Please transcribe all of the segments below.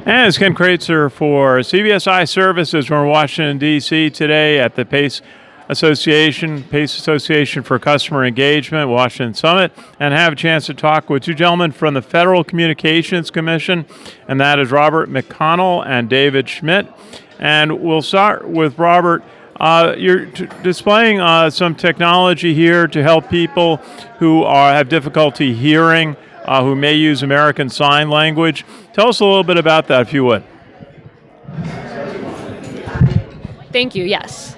And it's Ken Kreitzer for CBSI Services. We're in Washington, D.C. today at the PACE Association for Customer Engagement, Washington Summit, and have a chance to talk with two gentlemen from the Federal Communications Commission, and that is Robert McConnell and David Schmidt. And we'll start with Robert. You're displaying some technology here to help people who have difficulty hearing, who may use American Sign Language. Tell us a little bit about that, if you would. Thank you, yes.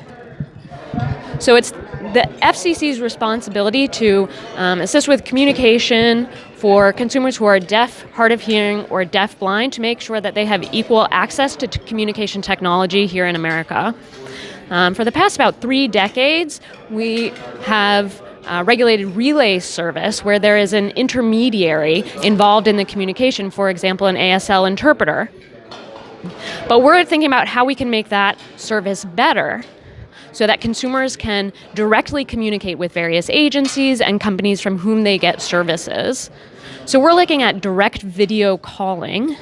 So it's the FCC's responsibility to assist with communication for consumers who are deaf, hard of hearing, or deaf-blind to make sure that they have equal access to communication technology here in America. For the past about 3 decades, we have regulated relay service where there is an intermediary involved in the communication, for example, an ASL interpreter. But we're thinking about how we can make that service better so that consumers can directly communicate with various agencies and companies from whom they get services. So we're looking at direct video calling.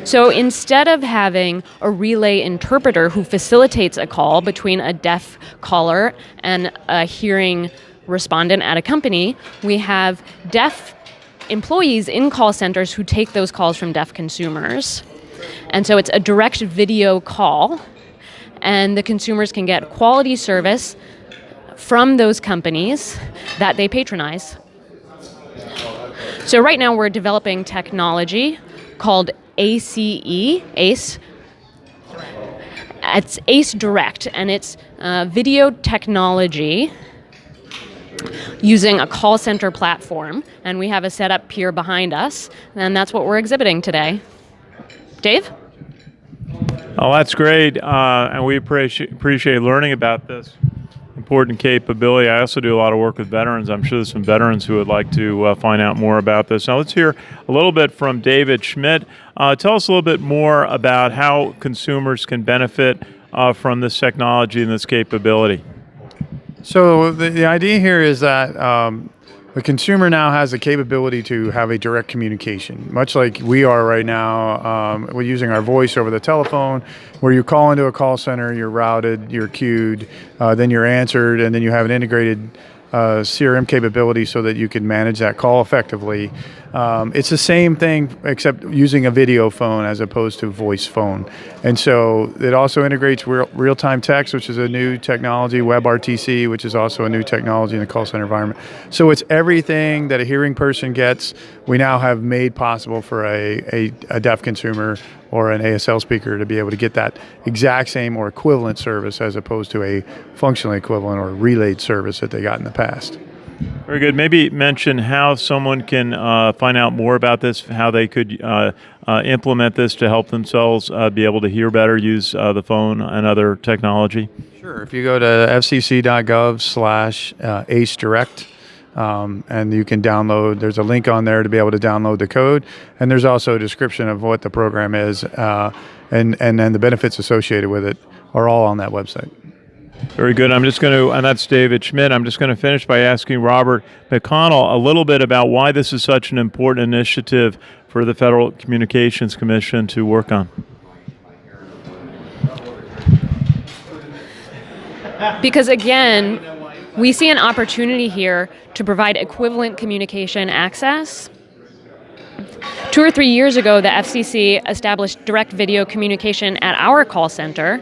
So instead of having a relay interpreter who facilitates a call between a deaf caller and a hearing respondent at a company, we have deaf employees in call centers who take those calls from deaf consumers. And so it's a direct video call, and the consumers can get quality service from those companies that they patronize. So right now we're developing technology called ACE. It's ACE Direct, and it's video technology using a call center platform. And we have a setup here behind us, and that's what we're exhibiting today. Dave? Oh, that's great, and we appreciate learning about this important capability. I also do a lot of work with veterans. I'm sure there's some veterans who would like to find out more about this. Now let's hear a little bit from David Schmidt. Tell us a little bit more about how consumers can benefit from this technology and this capability. So the idea here is that the consumer now has the capability to have a direct communication, much like we are right now. We're using our voice over the telephone, where you call into a call center, you're routed, you're queued, then you're answered, and then you have an integrated CRM capability so that you can manage that call effectively. It's the same thing except using a video phone as opposed to voice phone. And so it also integrates real-time text, which is a new technology, WebRTC, which is also a new technology in the call center environment. So it's everything that a hearing person gets, we now have made possible for a deaf consumer or an ASL speaker to be able to get that exact same or equivalent service as opposed to a functionally equivalent or relayed service that they got in the past. Very good. Maybe mention how someone can find out more about this, how they could implement this to help themselves be able to hear better, use the phone and other technology. Sure. If you go to fcc.gov/ACE Direct, and you can download, there's a link on there to be able to download the code, and there's also a description of what the program is, and then the benefits associated with it are all on that website. Very good. I'm just going to, and that's David Schmidt. I'm just going to finish by asking Robert McConnell a little bit about why this is such an important initiative for the Federal Communications Commission to work on. Because again, we see an opportunity here to provide equivalent communication access. 2 or 3 years ago, the FCC established direct video communication at our call center.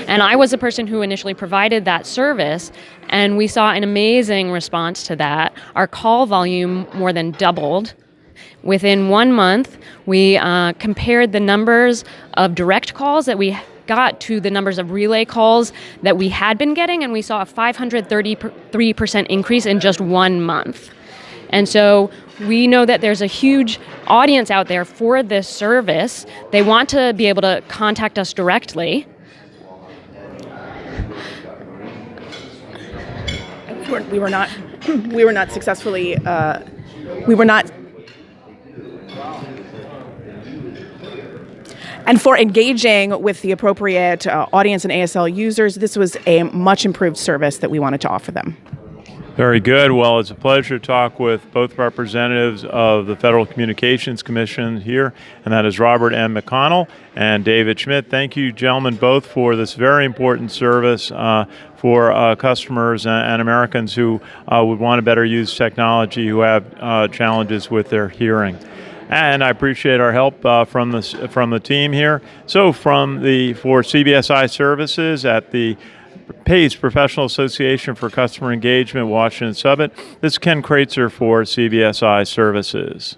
And I was the person who initially provided that service, and we saw an amazing response to that. Our call volume more than doubled. Within 1 month, we compared the numbers of direct calls that we got to the numbers of relay calls that we had been getting, and we saw a 533% increase in just 1 month. And so we know that there's a huge audience out there for this service. They want to be able to contact us directly. We were not successfully, we were not. And for engaging with the appropriate audience and ASL users, this was a much improved service that we wanted to offer them. Very good. Well, it's a pleasure to talk with both representatives of the Federal Communications Commission here, and that is Robert M. McConnell and David Schmidt. Thank you, gentlemen, both for this very important service for customers and Americans who would want to better use technology, who have challenges with their hearing. And I appreciate our help from the team here. So for CBSI Services at the PACE, Professional Association for Customer Engagement, Washington Summit, this is Ken Kreitzer for CBSI Services.